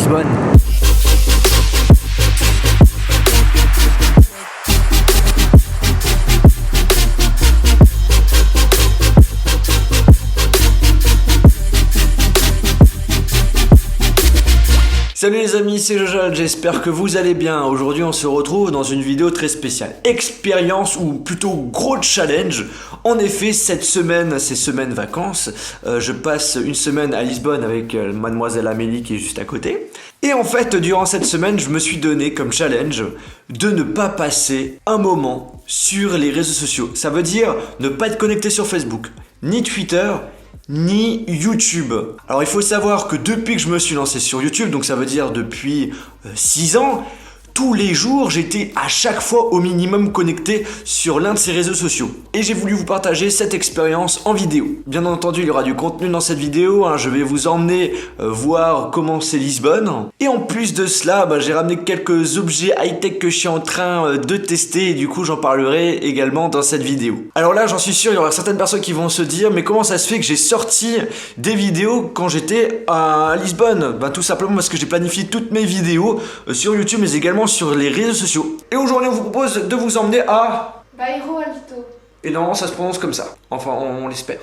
Lisbonne. Salut les amis, c'est Jojo, j'espère que vous allez bien. Aujourd'hui on se retrouve dans une vidéo très spéciale. Expérience ou plutôt gros challenge. En effet, cette semaine, c'est semaine vacances. Je passe une semaine à Lisbonne avec mademoiselle Amélie qui est juste à côté. Et en fait, durant cette semaine, je me suis donné comme challenge de ne pas passer un moment sur les réseaux sociaux. Ça veut dire ne pas être connecté sur Facebook, ni Twitter, ni YouTube. Alors il faut savoir que depuis que je me suis lancé sur YouTube, donc ça veut dire depuis 6 ans, tous les jours j'étais à chaque fois au minimum connecté sur l'un de ces réseaux sociaux. Et j'ai voulu vous partager cette expérience en vidéo. Bien entendu il y aura du contenu dans cette vidéo, je vais vous emmener voir comment c'est Lisbonne. Et en plus de cela, j'ai ramené quelques objets high-tech que je suis en train de tester et du coup j'en parlerai également dans cette vidéo. Alors là j'en suis sûr, il y aura certaines personnes qui vont se dire mais comment ça se fait que j'ai sorti des vidéos quand j'étais à Lisbonne? Tout simplement parce que j'ai planifié toutes mes vidéos sur YouTube mais également sur les réseaux sociaux. Et aujourd'hui on vous propose de vous emmener à Bairro Alto. Et normalement ça se prononce comme ça. Enfin on l'espère.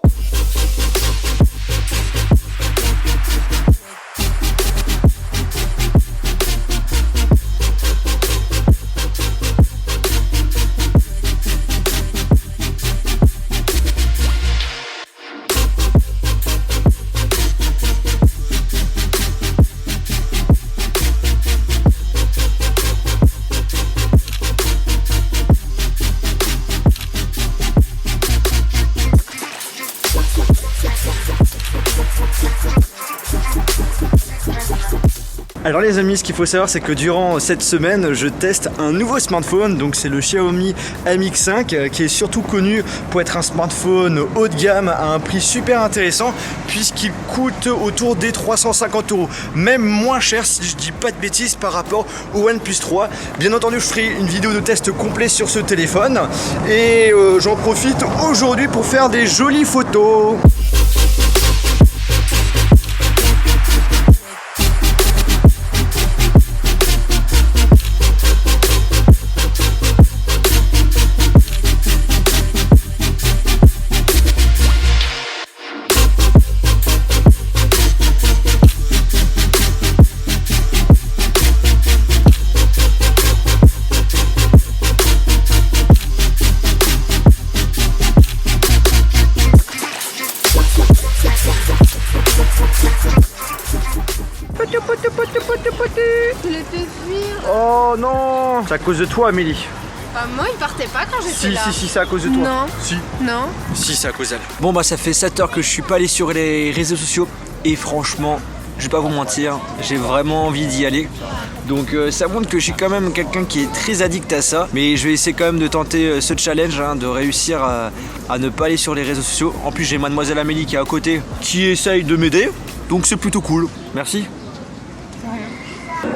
Alors les amis, ce qu'il faut savoir c'est que durant cette semaine je teste un nouveau smartphone, donc c'est le Xiaomi Mi 5 qui est surtout connu pour être un smartphone haut de gamme à un prix super intéressant puisqu'il coûte autour des 350 €, même moins cher si je dis pas de bêtises par rapport au OnePlus 3. Bien entendu je ferai une vidéo de test complet sur ce téléphone et j'en profite aujourd'hui pour faire des jolies photos. Il était fuir. Oh non, c'est à cause de toi Amélie. Moi il partait pas quand j'étais là. Si, c'est à cause de toi. Non. Non. Si, c'est à cause d'elle. Bon ça fait 7 heures que je suis pas allé sur les réseaux sociaux et franchement, je vais pas vous mentir, j'ai vraiment envie d'y aller. Donc ça montre que je suis quand même quelqu'un qui est très addict à ça. Mais je vais essayer quand même de tenter ce challenge, de réussir à ne pas aller sur les réseaux sociaux. En plus j'ai mademoiselle Amélie qui est à côté, qui essaye de m'aider. Donc c'est plutôt cool. Merci.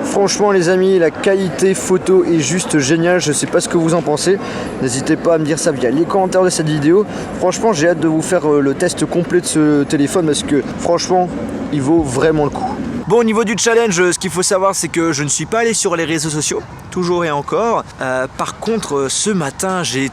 Franchement les amis, la qualité photo est juste géniale, je sais pas ce que vous en pensez. N'hésitez pas à me dire ça via les commentaires de cette vidéo. Franchement j'ai hâte de vous faire le test complet de ce téléphone parce que franchement il vaut vraiment le coup. Bon, au niveau du challenge, ce qu'il faut savoir c'est que je ne suis pas allé sur les réseaux sociaux, toujours et encore. Par contre, ce matin, je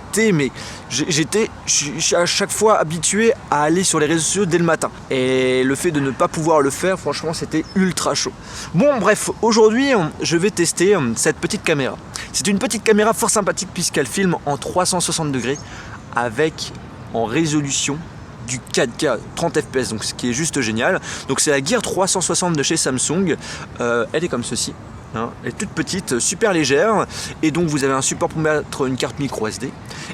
suis à chaque fois habitué à aller sur les réseaux sociaux dès le matin. Et le fait de ne pas pouvoir le faire, franchement, c'était ultra chaud. Bon, bref, aujourd'hui, je vais tester cette petite caméra. C'est une petite caméra fort sympathique puisqu'elle filme en 360 degrés avec en résolution du 4K 30 fps, donc ce qui est juste génial. Donc c'est la Gear 360 de chez Samsung. Elle est comme ceci. Elle est toute petite, super légère, et donc vous avez un support pour mettre une carte micro SD.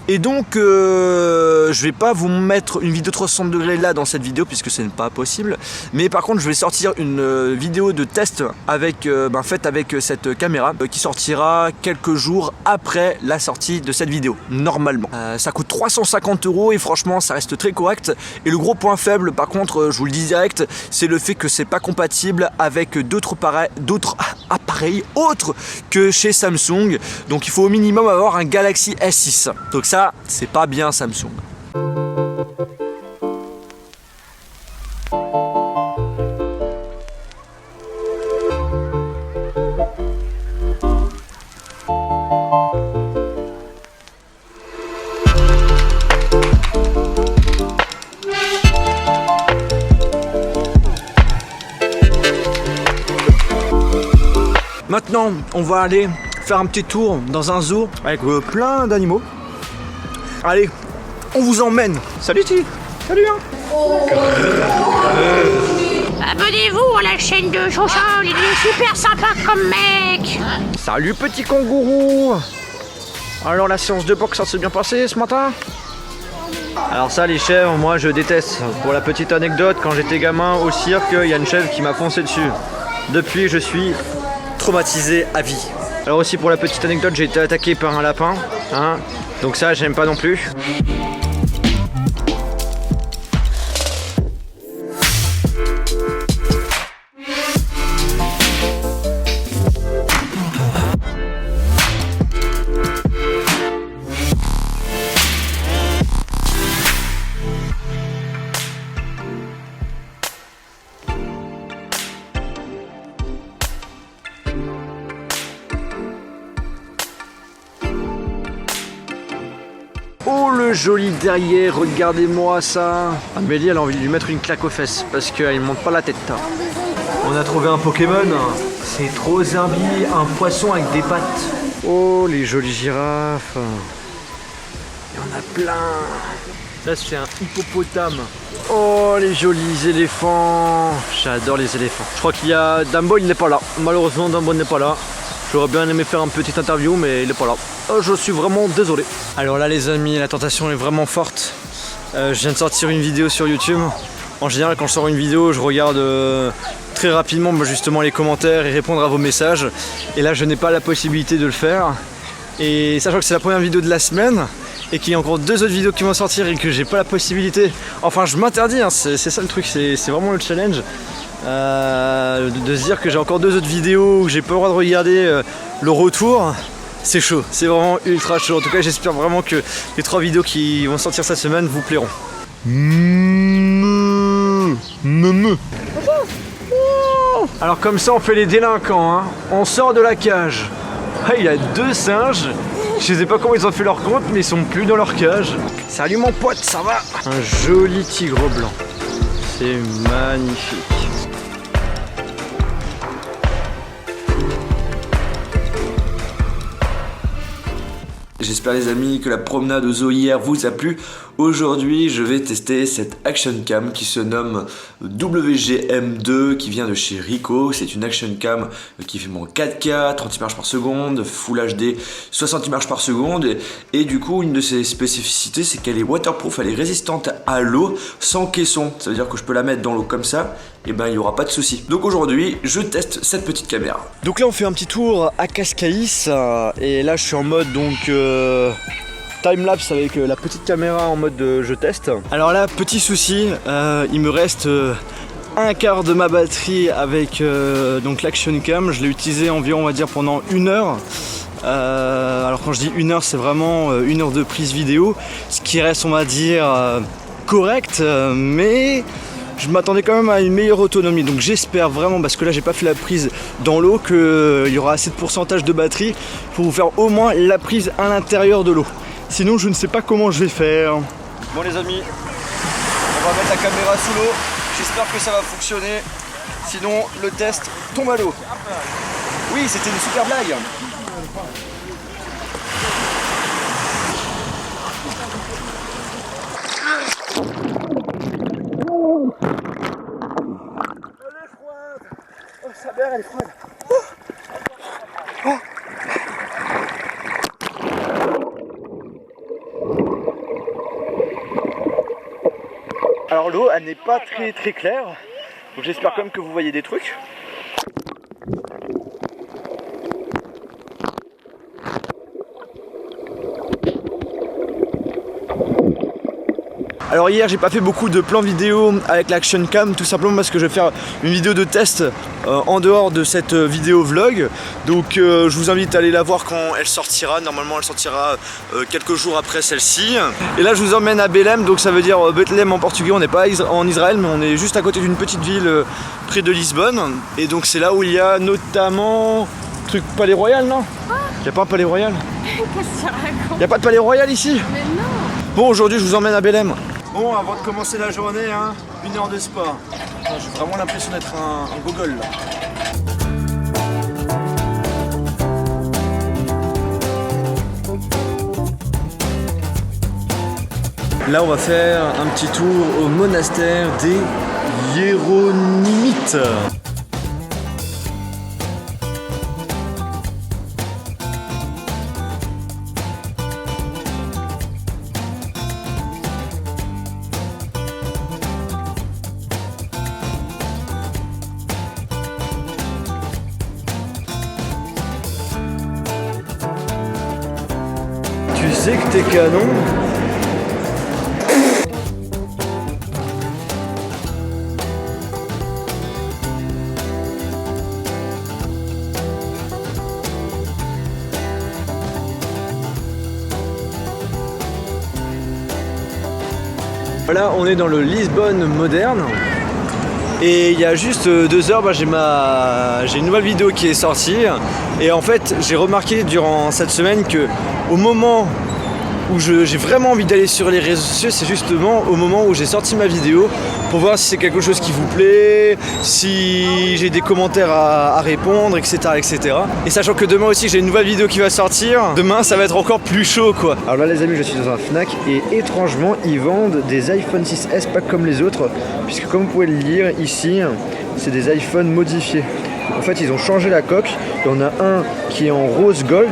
Et donc je vais pas vous mettre une vidéo 360 degrés là dans cette vidéo puisque ce n'est pas possible, mais par contre je vais sortir une vidéo de test avec, faite avec cette caméra qui sortira quelques jours après la sortie de cette vidéo, normalement. Ça coûte 350 € et franchement ça reste très correct. Et le gros point faible par contre, je vous le dis direct, c'est le fait que c'est pas compatible avec d'autres appareils autres que chez Samsung. Donc il faut au minimum avoir un Galaxy S6. Donc ça, c'est pas bien Samsung. Maintenant, on va aller faire un petit tour dans un zoo avec plein d'animaux. Allez, on vous emmène. Salut Ti. Salut hein. Abonnez-vous à la chaîne de Jojo, il est super sympa comme mec. Salut petit kangourou. Alors la séance de boxe, ça s'est bien passé ce matin? Alors ça les chèvres, moi je déteste. Pour la petite anecdote, quand j'étais gamin au cirque, il y a une chèvre qui m'a foncé dessus. Depuis je suis traumatisé à vie. Alors aussi pour la petite anecdote, j'ai été attaqué par un lapin, hein, donc ça j'aime pas non plus. Oh le joli derrière, regardez-moi ça. Amélie elle a envie de lui mettre une claque aux fesses parce qu'elle monte pas la tête. On a trouvé un Pokémon, c'est trop Zerbi, un poisson avec des pattes. Oh les jolies girafes. Il y en a plein. Là c'est un hippopotame. Oh les jolis éléphants. J'adore les éléphants. Je crois qu'il y a Dumbo, il n'est pas là. Malheureusement Dumbo n'est pas là. J'aurais bien aimé faire une petite interview mais il n'est pas là. Je suis vraiment désolé. Alors là les amis, la tentation est vraiment forte. Je viens de sortir une vidéo sur YouTube. En général quand je sors une vidéo je regarde très rapidement justement les commentaires et répondre à vos messages. Et là je n'ai pas la possibilité de le faire. Et sachant que c'est la première vidéo de la semaine et qu'il y a encore 2 autres vidéos qui vont sortir et que j'ai pas la possibilité. Enfin je m'interdis, hein, c'est ça le truc, c'est vraiment le challenge. De se dire que j'ai encore 2 autres vidéos où j'ai pas le droit de regarder le retour, c'est chaud, c'est vraiment ultra chaud. En tout cas j'espère vraiment que les 3 vidéos qui vont sortir cette semaine vous plairont. Alors comme ça on fait les délinquants, hein. On sort de la cage. Ah, il y a 2 singes, je sais pas comment ils ont fait leur compte mais ils sont plus dans leur cage. Salut mon pote, ça va? Un joli tigre blanc, c'est magnifique. J'espère les amis que la promenade au zoo hier vous a plu. Aujourd'hui je vais tester cette action cam qui se nomme WGM2 qui vient de chez Ricoh. C'est une action cam qui filme en 4K, 30 images par seconde, Full HD, 60 images par seconde et du coup une de ses spécificités c'est qu'elle est waterproof, elle est résistante à l'eau sans caisson. Ça veut dire que je peux la mettre dans l'eau comme ça et ben il n'y aura pas de souci. Donc aujourd'hui je teste cette petite caméra. Donc là on fait un petit tour à Cascaïs et là je suis en mode donc timelapse avec la petite caméra en mode je teste. Alors là petit souci, il me reste un quart de ma batterie avec donc l'action cam. Je l'ai utilisé environ on va dire pendant 1 heure. Alors quand je dis 1 heure c'est vraiment 1 heure de prise vidéo, ce qui reste on va dire correct, mais je m'attendais quand même à une meilleure autonomie, donc j'espère vraiment, parce que là j'ai pas fait la prise dans l'eau, qu'il y aura assez de pourcentage de batterie pour vous faire au moins la prise à l'intérieur de l'eau. Sinon je ne sais pas comment je vais faire. Bon les amis, on va mettre la caméra sous l'eau, j'espère que ça va fonctionner, sinon le test tombe à l'eau. Oui, c'était une super blague. Sa mère elle est froide. Alors l'eau elle n'est pas très claire, donc j'espère quand même que vous voyez des trucs. Alors hier j'ai pas fait beaucoup de plans vidéo avec l'action cam, tout simplement parce que je vais faire une vidéo de test en dehors de cette vidéo vlog. Donc je vous invite à aller la voir quand elle sortira. Normalement elle sortira quelques jours après celle-ci. Et là je vous emmène à Belém, donc ça veut dire Bethléem en portugais. On n'est pas en Israël mais on est juste à côté d'une petite ville près de Lisbonne. Et donc c'est là où il y a notamment truc Palais Royal, non? Il n'y a pas un Palais Royal? Qu'est-ce que tu racontes? Il n'y a pas de Palais Royal ici? Mais non. Bon, aujourd'hui je vous emmène à Belém. Bon, avant de commencer la journée, hein, 1 heure de sport. J'ai vraiment l'impression d'être un gogol là. Là, on va faire un petit tour au monastère des Hiéronymites. Tu sais que t'es canon? Voilà, on est dans le Lisbonne moderne. Et il y a juste 2 heures, j'ai une nouvelle vidéo qui est sortie. Et en fait, j'ai remarqué durant cette semaine que au moment où j'ai vraiment envie d'aller sur les réseaux sociaux, c'est justement au moment où j'ai sorti ma vidéo pour voir si c'est quelque chose qui vous plaît, si j'ai des commentaires à répondre, etc., etc. Et sachant que demain aussi j'ai une nouvelle vidéo qui va sortir, demain ça va être encore plus chaud quoi. Alors là les amis, je suis dans un Fnac et étrangement ils vendent des iPhone 6S pas comme les autres, puisque comme vous pouvez le lire ici, c'est des iPhones modifiés. En fait ils ont changé la coque, il y en a un qui est en rose gold,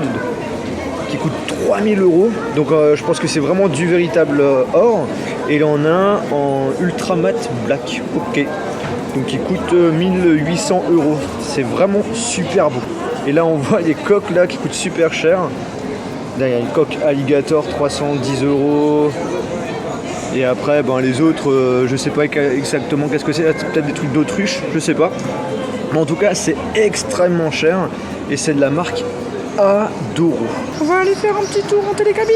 qui coûte 3000 €, donc je pense que c'est vraiment du véritable or, et il y en a un en ultra mat black, ok, donc il coûte 1800 €, c'est vraiment super beau. Et là on voit les coques là qui coûtent super cher, là il y a une coque alligator 310 €, et après les autres je sais pas exactement qu'est-ce que c'est, peut-être des trucs d'autruche, je sais pas, mais en tout cas c'est extrêmement cher, et c'est de la marque Adoro. On va aller faire un petit tour en télécabine.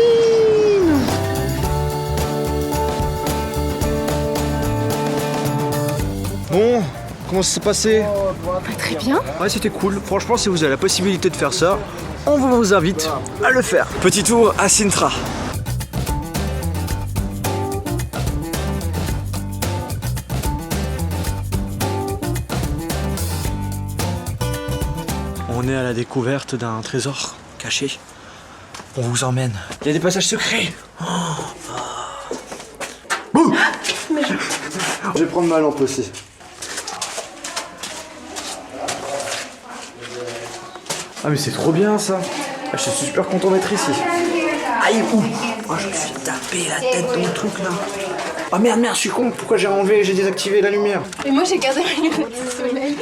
Bon, comment ça s'est passé? Très bien. Ouais, c'était cool. Franchement, si vous avez la possibilité de faire ça, on vous invite à le faire. Petit tour à Sintra. On est à la découverte d'un trésor caché. On vous emmène. Il y a des passages secrets. Je vais prendre ma lampe aussi. Ah mais c'est trop bien ça. Je suis super content d'être ici. Aïe, ouh. Je me suis tapé la tête dans le truc là. Ah merde, je suis con. Pourquoi j'ai désactivé la lumière? Et moi j'ai gardé ma lumière du soleil.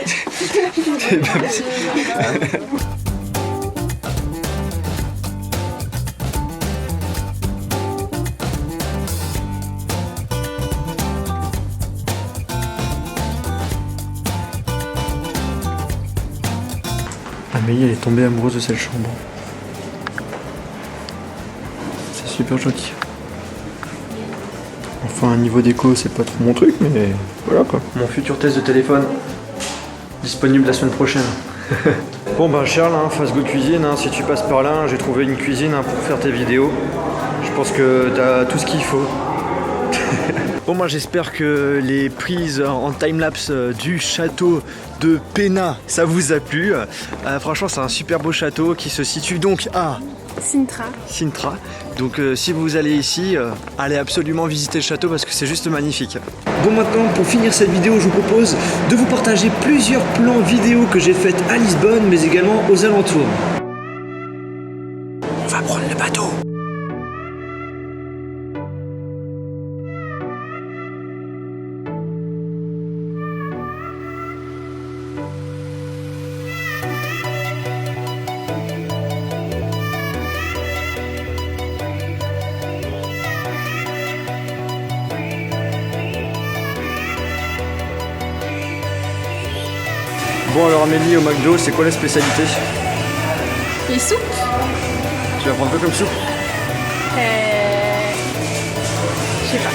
Amélie elle est tombée amoureuse de cette chambre. C'est super joli. Enfin, un niveau d'écho, c'est pas trop mon truc, mais voilà quoi. Mon futur test de téléphone, disponible la semaine prochaine. Bon Charles, Fast Go Cuisine, si tu passes par là, j'ai trouvé une cuisine pour faire tes vidéos. Je pense que t'as tout ce qu'il faut. Bon j'espère que les prises en timelapse du château de Penna, ça vous a plu. Franchement c'est un super beau château qui se situe donc à Sintra. Donc si vous allez ici, allez absolument visiter le château parce que c'est juste magnifique. Bon maintenant pour finir cette vidéo, je vous propose de vous partager plusieurs plans vidéo que j'ai fait à Lisbonne mais également aux alentours. On va prendre le bateau. Bon alors Amélie, au McDo, c'est quoi la spécialité? Les soupes. Tu vas prendre quoi comme soupe? Je sais pas.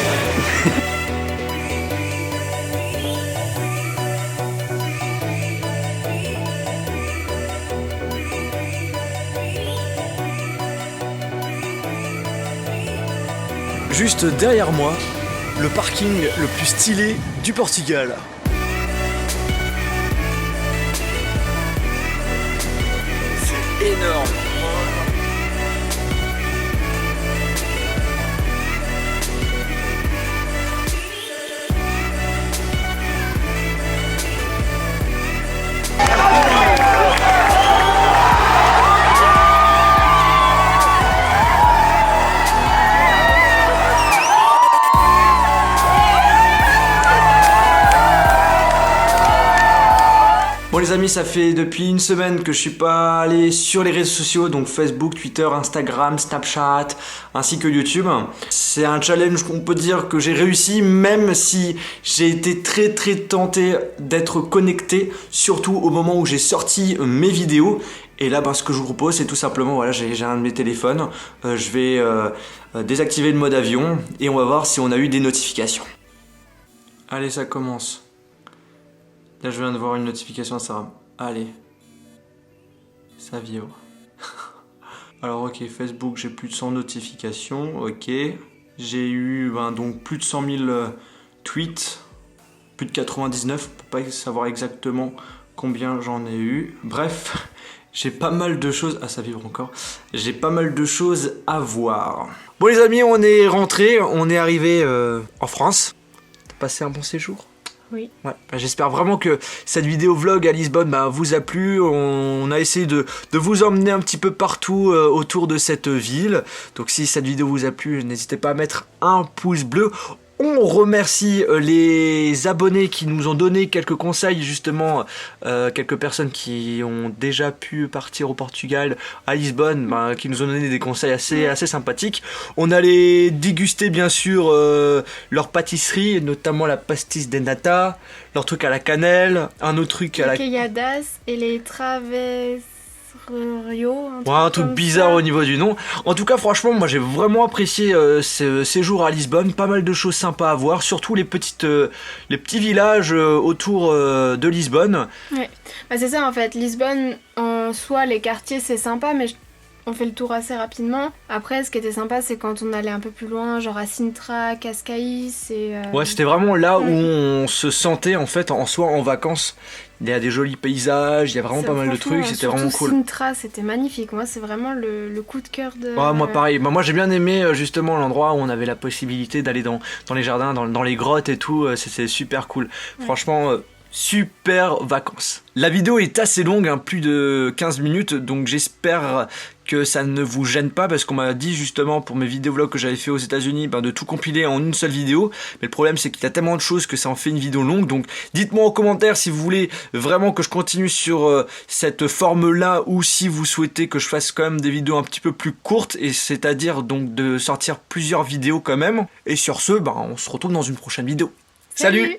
Juste derrière moi, le parking le plus stylé du Portugal. C'est énorme. les amis, ça fait depuis une semaine que je suis pas allé sur les réseaux sociaux, donc Facebook, Twitter, Instagram, Snapchat, ainsi que YouTube. C'est un challenge qu'on peut dire que j'ai réussi, même si j'ai été très tenté d'être connecté, surtout au moment où j'ai sorti mes vidéos. Et là, ce que je vous propose, c'est tout simplement, voilà, j'ai un de mes téléphones, je vais désactiver le mode avion et on va voir si on a eu des notifications. Allez, ça commence. Là, je viens de voir une notification Instagram. Allez. Ça vibre. Alors, ok, Facebook, j'ai plus de 100 notifications. Ok. J'ai eu donc plus de 100 000 tweets. Plus de 99, pour pas savoir exactement combien j'en ai eu. Bref, j'ai pas mal de choses... Ah, ça vibre encore. J'ai pas mal de choses à voir. Bon, les amis, on est rentrés. On est arrivé en France. T'as passé un bon séjour ? Oui. Ouais, j'espère vraiment que cette vidéo vlog à Lisbonne vous a plu. On a essayé de vous emmener un petit peu partout autour de cette ville. Donc si cette vidéo vous a plu, n'hésitez pas à mettre un pouce bleu. On remercie les abonnés qui nous ont donné quelques conseils, justement, quelques personnes qui ont déjà pu partir au Portugal, à Lisbonne, qui nous ont donné des conseils assez sympathiques. On allait déguster, bien sûr, leur pâtisserie, notamment la pastis de nata, leur truc à la cannelle, un autre truc à la... Les queijadas et les travesseries. Un truc bizarre au niveau du nom. En tout cas, franchement, moi j'ai vraiment apprécié ce séjour à Lisbonne. Pas mal de choses sympas à voir, surtout les petits villages autour de Lisbonne. Ouais, c'est ça en fait. Lisbonne, en soi, les quartiers c'est sympa, mais on fait le tour assez rapidement. Après, ce qui était sympa, c'est quand on allait un peu plus loin, genre à Sintra, Cascais. Ouais, c'était vraiment là où on se sentait en fait en soi en vacances. Il y a des jolis paysages, il y a vraiment pas mal de trucs, c'était vraiment cool. Sintra, c'était magnifique. Moi, c'est vraiment le coup de cœur de... Ouais, moi pareil. Moi j'ai bien aimé justement l'endroit où on avait la possibilité d'aller dans les jardins, dans les grottes et tout. C'était super cool. Ouais. Franchement... super vacances. La vidéo est assez longue, plus de 15 minutes, donc j'espère que ça ne vous gêne pas parce qu'on m'a dit justement pour mes vidéovlogs que j'avais fait aux États-Unis de tout compiler en une seule vidéo. Mais le problème c'est qu'il y a tellement de choses que ça en fait une vidéo longue. Donc dites-moi en commentaire si vous voulez vraiment que je continue sur cette forme-là ou si vous souhaitez que je fasse quand même des vidéos un petit peu plus courtes, et c'est-à-dire donc de sortir plusieurs vidéos quand même. Et sur ce, on se retrouve dans une prochaine vidéo. Salut.